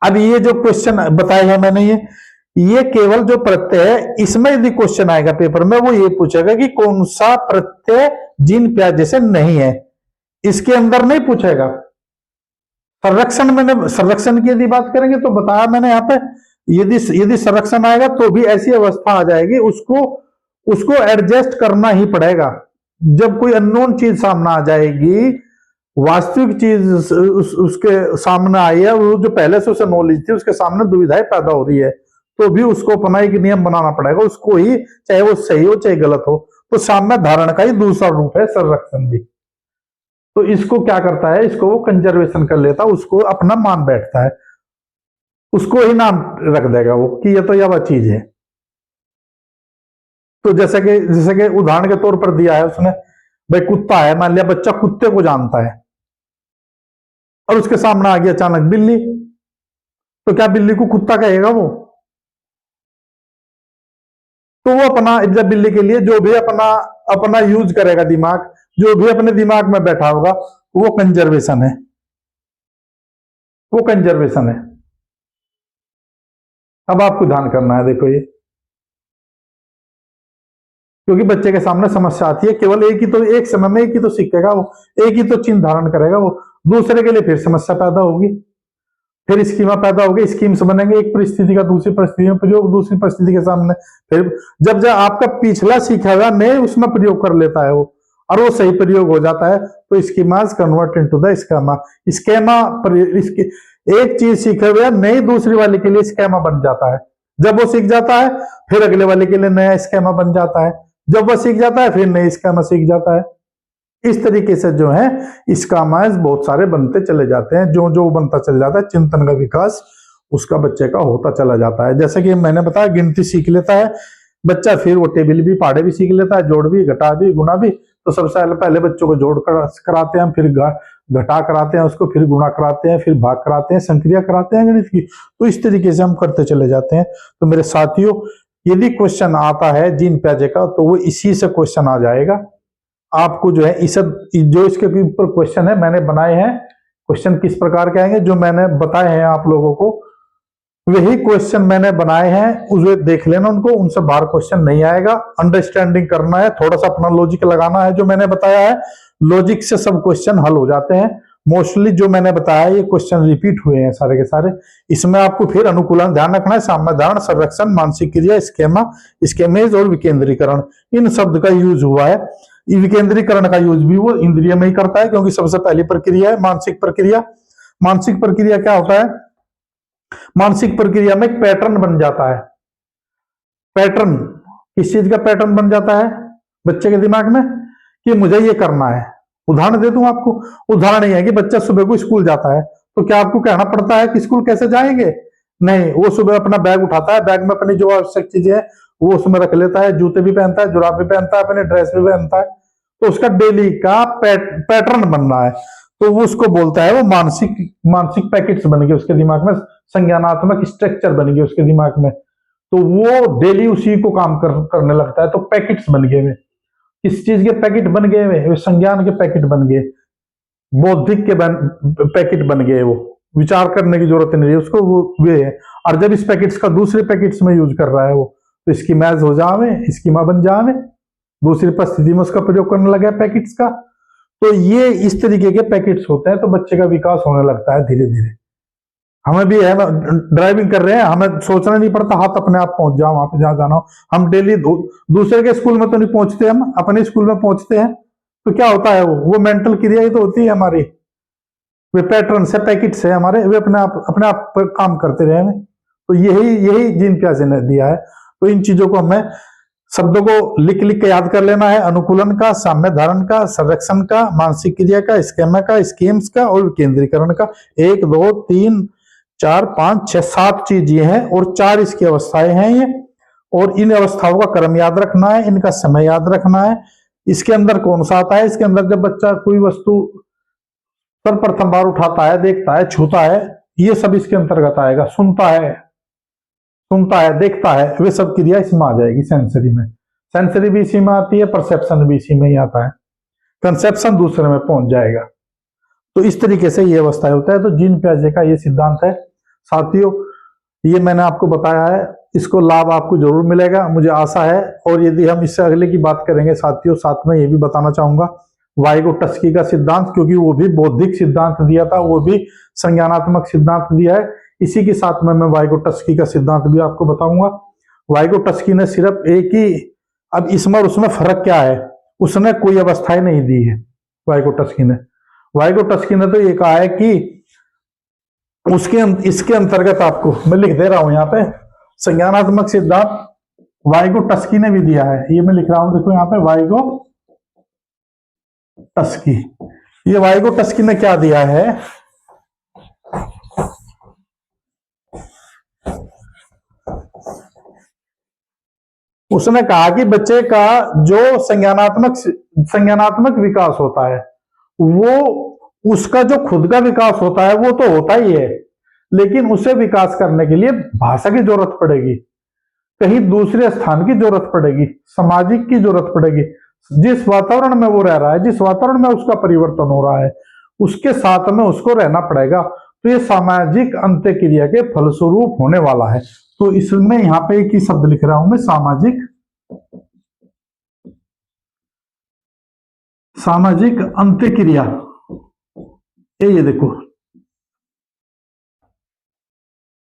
अब ये जो क्वेश्चन बताया है मैंने, ये केवल जो प्रत्यय है, इसमें यदि क्वेश्चन आएगा पेपर में, वो ये पूछेगा कि कौन सा प्रत्यय जीन प्याजे से नहीं है। इसके अंदर नहीं पूछेगा। संरक्षण की यदि बात करेंगे तो बताया मैंने यहाँ पे, यदि संरक्षण आएगा तो भी ऐसी अवस्था आ जाएगी, उसको एडजस्ट करना ही पड़ेगा। जब कोई अननोन चीज सामने आ जाएगी, वास्तविक चीज उसके सामने आई है, वो जो पहले से उसे नॉलेज थी, उसके सामने दुविधाएं पैदा हो रही है, तो भी उसको अपना एक नियम बनाना पड़ेगा, उसको ही, चाहे वो सही हो चाहे गलत हो। तो साम्य धारण का ही दूसरा रूप है संरक्षण भी। तो इसको क्या करता है, इसको वो कंजर्वेशन कर लेता, उसको अपना मान बैठता है, उसको ही नाम रख देगा वो कि ये तो यह चीज है। तो जैसे कि उदाहरण के तौर पर दिया है उसने, भाई कुत्ता है, मान लिया बच्चा कुत्ते को जानता है और उसके सामने आ गया अचानक बिल्ली, तो क्या बिल्ली को कुत्ता कहेगा वो? तो वो अपना, जब बिल्ली के लिए जो भी अपना अपना यूज करेगा दिमाग, जो भी अपने दिमाग में बैठा होगा, वो कंजर्वेशन है, वो कंजर्वेशन है। अब आपको ध्यान करना है, देखो ये, क्योंकि बच्चे के सामने समस्या आती है, केवल एक ही तो, एक समय में एक ही तो सीखेगा वो, एक ही तो चिन्ह धारण करेगा वो, दूसरे के लिए फिर समस्या पैदा होगी, फिर स्कीमा पैदा होगी, स्कीम्स बनेंगे, एक परिस्थिति का दूसरी परिस्थिति में प्रयोग, दूसरी परिस्थिति के सामने फिर जब जब आपका पिछला सीखा हुआ नए उसमें प्रयोग कर लेता है वो, और वो सही प्रयोग हो जाता है, तो schemas convert into the schema. Schema एक चीज सीखे हुए नई दूसरी वाले के लिए स्केमा बन जाता है, जब वो सीख जाता है फिर अगले वाले के लिए नया स्केमा बन जाता है, जब वह सीख जाता है फिर नई स्केमा सीख जाता है। इस तरीके से जो है स्कामाइज बहुत सारे बनते चले जाते हैं, जो जो बनता चल जाता है, चिंतन का विकास उसका बच्चे का होता चला जाता है। जैसे कि मैंने बताया, गिनती सीख लेता है बच्चा, फिर वो टेबल भी पहाड़े भी सीख लेता है, जोड़ भी, घटा भी, गुना भी। तो सबसे पहले बच्चों को जोड़ कराते हैं, फिर घटा कराते हैं उसको, फिर गुणा कराते हैं, फिर भाग कराते हैं, संक्रिया कराते हैं गणित की। तो इस तरीके से हम करते चले जाते हैं। तो मेरे साथियों, यदि क्वेश्चन आता है जीन प्याजे का, तो वो इसी से क्वेश्चन आ जाएगा। आपको जो है इस जो इसके ऊपर क्वेश्चन है मैंने बनाए हैं, क्वेश्चन किस प्रकार के आएंगे जो मैंने बताए हैं आप लोगों को, वही क्वेश्चन मैंने बनाए हैं, उसे देख लेना उनको, उनसे बाहर क्वेश्चन नहीं आएगा। अंडरस्टैंडिंग करना है, थोड़ा सा अपना लॉजिक लगाना है, जो मैंने बताया है लॉजिक से सब क्वेश्चन हल हो जाते हैं। मोस्टली जो मैंने बताया ये क्वेश्चन रिपीट हुए हैं सारे के सारे। इसमें आपको फिर अनुकूलन ध्यान रखना है, साम्यधारण, संरक्षण, मानसिक क्रिया, स्केमा, स्केमेज और विकेंद्रीकरण, इन शब्द का यूज हुआ है। विकेंद्रीकरण का यूज भी वो इंद्रिय में ही करता है, क्योंकि सबसे पहली प्रक्रिया है मानसिक प्रक्रिया। मानसिक प्रक्रिया क्या होता है? मानसिक प्रक्रिया में एक पैटर्न बन जाता है। पैटर्न किस चीज का पैटर्न बन जाता है बच्चे के दिमाग में? कि मुझे ये करना है। उदाहरण दे दूं आपको, उदाहरण ये है कि बच्चा सुबह को स्कूल जाता है, तो क्या आपको कहना पड़ता है कि स्कूल कैसे जाएंगे? नहीं, वो सुबह अपना बैग उठाता है, बैग में अपनी जो आवश्यक चीजें है वो उसमें रख लेता है, जूते भी पहनता है, जुराब भी पहनता है, अपने ड्रेस भी पहनता है, तो उसका डेली का पैटर्न बन रहा है। तो वो उसको बोलता है, वो मानसिक मानसिक पैकेट्स बन गए उसके दिमाग में, संज्ञानात्मक स्ट्रक्चर बन गए उसके दिमाग में, तो वो डेली उसी को काम करने लगता है। तो पैकेट्स बन गए वे, किस चीज के पैकेट बन गए वे? संज्ञान के पैकेट बन गए, बौद्धिक के पैकेट बन गए, वो विचार करने की जरूरत नहीं है उसको, वो वे है। और जब इस पैकेट्स का दूसरे पैकेट्स में यूज कर रहा है वो, तो इसकी मैच हो जावे, स्कीमा बन जावे, दूसरी परिस्थिति में उसका प्रयोग करने लगा पैकेट्स का। तो ये इस तरीके के पैकेट्स होते हैं, तो बच्चे का विकास होने लगता है धीरे धीरे। हमें भी है ना, ड्राइविंग कर रहे हैं, हमें सोचना नहीं पड़ता, हाथ अपने आप पहुंच जाओ वहां पे जहां जाना हो। हम डेली दूसरे के स्कूल में तो नहीं पहुंचते, हम अपने स्कूल में पहुंचते हैं। तो क्या होता है, वो मेंटल क्रिया ही तो होती है हमारी, वे पैटर्न से पैकेट से हमारे, वे अपने आप पर काम करते रहे हैं। तो यही यही जीन प्याजे ने दिया है। तो इन चीजों को हमें शब्दों को लिख लिख के याद कर लेना है, अनुकूलन का, साम्य धारण का, संरक्षण का, मानसिक क्रिया का, स्केमा का, स्कीम्स का और विकेंद्रीकरण का। 1 2 3 4 5 6 7 चीज ये है, और 4 इसकी अवस्थाएं हैं ये। और इन अवस्थाओं का क्रम याद रखना है, इनका समय याद रखना है। इसके अंदर कौन सा आता है? इसके अंदर जब बच्चा कोई वस्तु सर्वप्रथम बार उठाता है, देखता है, छूता है, ये सब इसके अंतर्गत आएगा। सुनता है, देखता है, वे सब क्रिया इसमें आ जाएगी सेंसरी में। सेंसरी भी इसी में आती है, परसेप्शन भी इसी में ही आता है, कंसेप्शन दूसरे में पहुंच जाएगा। तो इस तरीके से ये अवस्थाएं होता है। तो जीन प्याजे का ये सिद्धांत है साथियों, ये मैंने आपको बताया है, इसको लाभ आपको जरूर मिलेगा मुझे आशा है। और यदि हम इससे अगले की बात करेंगे साथियों, साथ में ये भी बताना चाहूंगा वाइगोटस्की का सिद्धांत, क्योंकि वो भी बौद्धिक सिद्धांत दिया था, वो भी संज्ञानात्मक सिद्धांत दिया है। इसी के साथ में मैं वाइगोटस्की का सिद्धांत भी आपको बताऊंगा। वाइगोटस्की ने सिर्फ एक ही, अब इसमें और उसमें फर्क क्या है, उसने कोई अवस्थाएं नहीं दी है वाइगोटस्की ने तो ये कहा है कि इसके अंतर्गत आपको मैं लिख दे रहा हूं यहाँ पे, संज्ञानात्मक सिद्धांत वाइगोटस्की ने भी दिया है, ये मैं लिख रहा हूं, देखो यहाँ पे वाइगोटस्की। ये वाइगोटस्की ने क्या दिया है, उसने कहा कि बच्चे का जो संज्ञानात्मक विकास होता है, वो उसका जो खुद का विकास होता है वो तो होता ही है, लेकिन उसे विकास करने के लिए भाषा की जरूरत पड़ेगी, कहीं दूसरे स्थान की जरूरत पड़ेगी, सामाजिक की जरूरत पड़ेगी। जिस वातावरण में वो रह रहा है, जिस वातावरण में उसका परिवर्तन हो रहा है, उसके साथ में उसको रहना पड़ेगा। तो ये सामाजिक अंत्यक्रिया के फलस्वरूप होने वाला है। तो इसमें यहां पे एक ही शब्द लिख रहा हूं मैं, सामाजिक अंत्यक्रिया। ये देखो,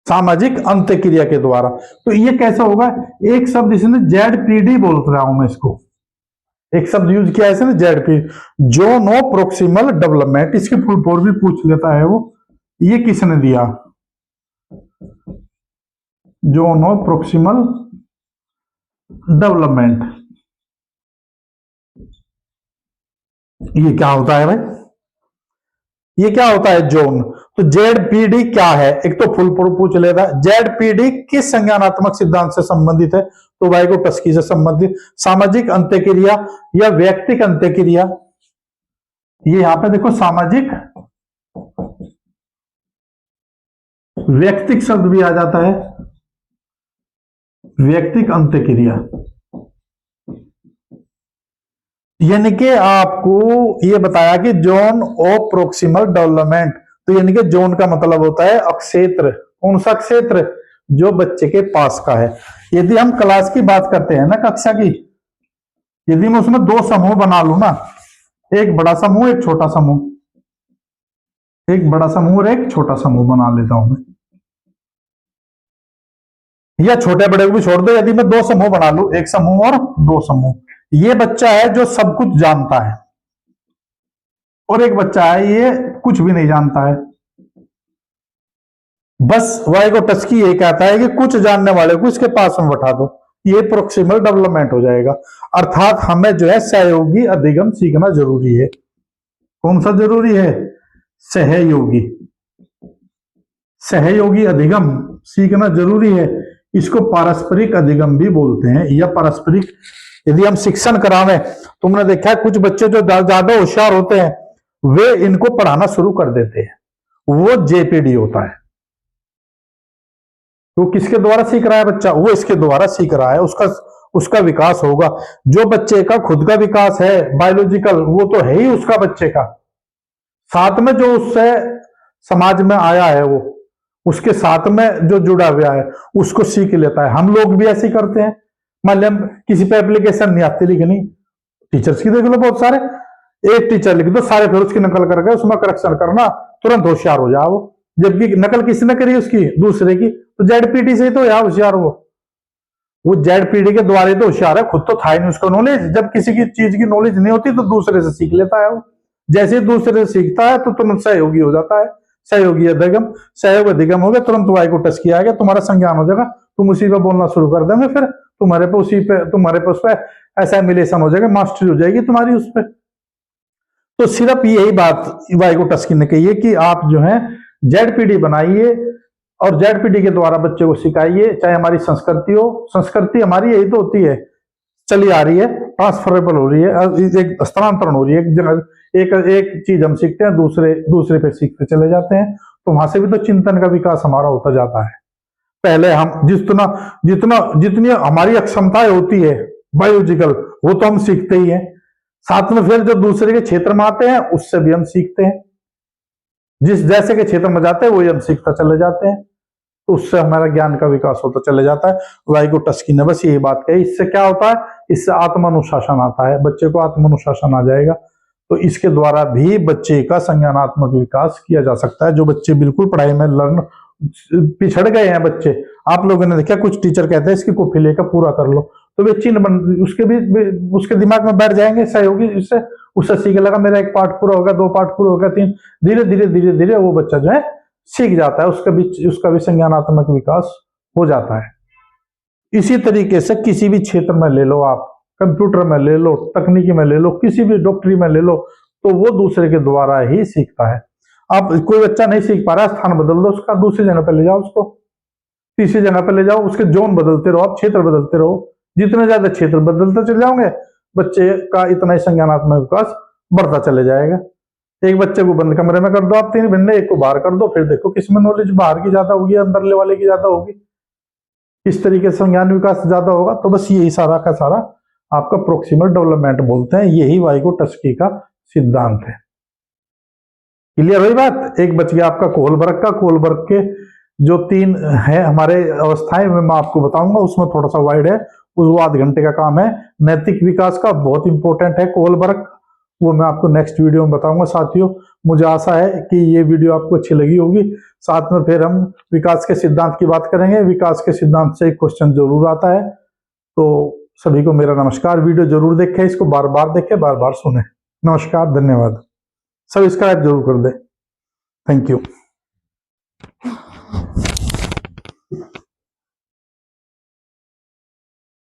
सामाजिक अंत्यक्रिया के द्वारा। तो ये कैसा होगा, एक शब्द इसने जेडपीडी बोल रहा हूं मैं इसको, एक शब्द यूज किया है इसने जेडपी, जोनो प्रोक्सिमल डेवलपमेंट, इसकी फुल फॉर्म भी पूछ लेता है वो। ये किसने दिया, जोनो प्रोक्सिमल डेवलपमेंट। ये क्या होता है भाई, ये क्या होता है जोन। तो जेडपीडी क्या है, एक तो फुल फॉर्म पूछ लेता है। जेडपीडी किस संज्ञानात्मक सिद्धांत से संबंधित है, तो वाइगो टस्की से संबंधित। सामाजिक अंत्यक्रिया या व्यक्तिक अंत्यक्रिया, ये यहां पे देखो सामाजिक व्यक्तिक शब्द भी आ जाता है, व्यक्तिक अंत्यक्रिया। यानी कि आपको ये बताया कि जोन ऑफ प्रोक्सिमल डेवलपमेंट, तो यानी कि जोन का मतलब होता है अक्षेत्र। कौन सा क्षेत्र, जो बच्चे के पास का है। यदि हम क्लास की बात करते हैं ना, कक्षा की, यदि मैं उसमें दो समूह बना लू ना, एक बड़ा समूह एक छोटा समूह, एक बड़ा समूह और एक छोटा समूह बना लेता हूं मैं, या छोटे बड़े को भी छोड़ दो। यदि मैं दो समूह बना लू, एक समूह और दो समूह, ये बच्चा है जो सब कुछ जानता है, और एक बच्चा है ये कुछ भी नहीं जानता है। बस वाइगो टस्की ये कहता है कि कुछ जानने वाले को इसके पास में बैठा दो, ये प्रोक्सिमल डेवलपमेंट हो जाएगा। अर्थात हमें जो है सहयोगी अधिगम सीखना जरूरी है। कौन सा जरूरी है, सहयोगी, सहयोगी अधिगम सीखना जरूरी है। इसको पारस्परिक अधिगम भी बोलते हैं, या पारस्परिक। यदि हम शिक्षण करावें, तुमने देखा है कुछ बच्चे जो ज्यादा होशियार होते हैं, वे इनको पढ़ाना शुरू कर देते हैं, वो जेपीडी होता है। वो किसके द्वारा सीख रहा है बच्चा, वो इसके द्वारा सीख रहा है, उसका विकास होगा। जो बच्चे का खुद का विकास है बायोलॉजिकल, वो तो है ही उसका बच्चे का, साथ में जो उससे समाज में आया है, वो उसके साथ में जो जुड़ा हुआ है उसको सीख लेता है। हम लोग भी ऐसे करते हैं। मान लिया किसी पे एप्लीकेशन नहीं आती लिखनी, टीचर्स की देख लो बहुत सारे, एक टीचर लिख दो, सारे फिर उसकी नकल करके उसमें करेक्शन करना, तुरंत होशियार हो जाओ। जबकि नकल किसने करी उसकी, दूसरे की। तो जेडपीटी से ही तो यार होशियार वो जेडपीटी के द्वारा ही तो होशियार है, खुद तो था ही नहीं उसका नॉलेज। जब किसी की चीज की नॉलेज नहीं होती तो दूसरे से सीख लेता है वो। जैसे ही दूसरे से सीखता है तो तुरंत सहयोगी हो जाता है। सहयोगी अधिगम, सहयोग अधिगम हो गया, तुरंत वाइगो टस्की आ गया, तुम्हारा संज्ञान हो जाएगा, तुम उसी पे बोलना शुरू कर देंगे, फिर तुम्हारे पे उस पर एसाइमिलेशन हो जाएगा, मास्टरी हो जाएगी तुम्हारी उस पर। तो सिर्फ यही बात वाइगो टस्की ने कही है कि आप जो है जेडपीडी बनाइए और जेडपीडी के द्वारा बच्चे को सिखाइए। चाहे हमारी संस्कृति हो, संस्कृति हमारी यही तो होती है, चली आ रही है, ट्रांसफरेबल हो रही है, एक स्थानांतरण हो रही है। एक जगह एक चीज हम सीखते हैं, दूसरे पे सीखते चले जाते हैं। तो वहां से भी तो चिंतन का विकास हमारा होता जाता है। पहले हम जितनी हमारी अक्षमताएं होती है बायोलॉजिकल, वो तो हम सीखते ही हैं, साथ में फिर जो दूसरे के क्षेत्र में आते हैं उससे भी हम सीखते हैं। जिस जैसे के क्षेत्र में जाते हैं वही हम सीखता चले जाते हैं, तो उससे हमारा ज्ञान का विकास होता चले जाता है। वाइगो टस्की ने बस यही बात कही। इससे क्या होता है, इससे आत्मानुशासन आता है, बच्चे को आत्मानुशासन आ जाएगा। तो इसके द्वारा भी बच्चे का संज्ञानात्मक विकास किया जा सकता है। जो बच्चे बिल्कुल पढ़ाई में पिछड़ गए हैं बच्चे, आप लोगों ने देखा कुछ टीचर कहते हैं इसकी कॉपी लेकर पूरा कर लो, तो वे चिन्ह उसके दिमाग में बैठ जाएंगे सहयोगी, उससे सीख लगा मेरा एक पार्ट पूरा होगा, दो पार्ट पूरा होगा, तीन, धीरे धीरे वो बच्चा जो है सीख जाता है, उसका भी संज्ञानात्मक विकास हो जाता है। इसी तरीके से किसी भी क्षेत्र में ले लो आप, कंप्यूटर में ले लो, तकनीकी में ले लो, किसी भी डॉक्टरी में ले लो, तो वो दूसरे के द्वारा ही सीखता है। आप कोई बच्चा नहीं सीख पा रहा, स्थान बदल दो उसका, दूसरी जगह पर ले जाओ उसको, तीसरी जगह पर ले जाओ, उसके जोन बदलते रहो, आप क्षेत्र बदलते रहो, जितने ज्यादा क्षेत्र बदलते चले जाओगे बच्चे का इतना ही संज्ञानात्मक विकास बढ़ता चले जाएगा। एक बच्चे को बंद कमरे में कर दो आप 3 महीने, एक को बाहर कर दो, फिर देखो किसमें नॉलेज बाहर की ज्यादा होगी, अंदरले वाले की ज्यादा होगी, किस तरीके से संज्ञान विकास ज्यादा होगा। तो बस यही सारा का सारा आपका प्रोक्सिमल डेवलपमेंट बोलते हैं, यही वाइगोटस्की का सिद्धांत है। क्लियर हुई बात। एक बच गया आपका कोहलबर्ग का। कोहलबर्ग के जो 3 है हमारे अवस्थाएं मैं आपको बताऊंगा, उसमें थोड़ा सा वाइड है, वो आध घंटे का काम है। नैतिक विकास का बहुत इंपॉर्टेंट है कोहलबर्ग, वो मैं आपको नेक्स्ट वीडियो में बताऊंगा। साथियों मुझे आशा है कि ये वीडियो आपको अच्छी लगी होगी। साथ में फिर हम विकास के सिद्धांत की बात करेंगे। विकास के सिद्धांत से एक क्वेश्चन जरूर आता है। तो सभी को मेरा नमस्कार। वीडियो जरूर देखें, इसको बार बार देखें, बार बार सुने। नमस्कार, धन्यवाद। सब्सक्राइब जरूर कर दे। Thank you.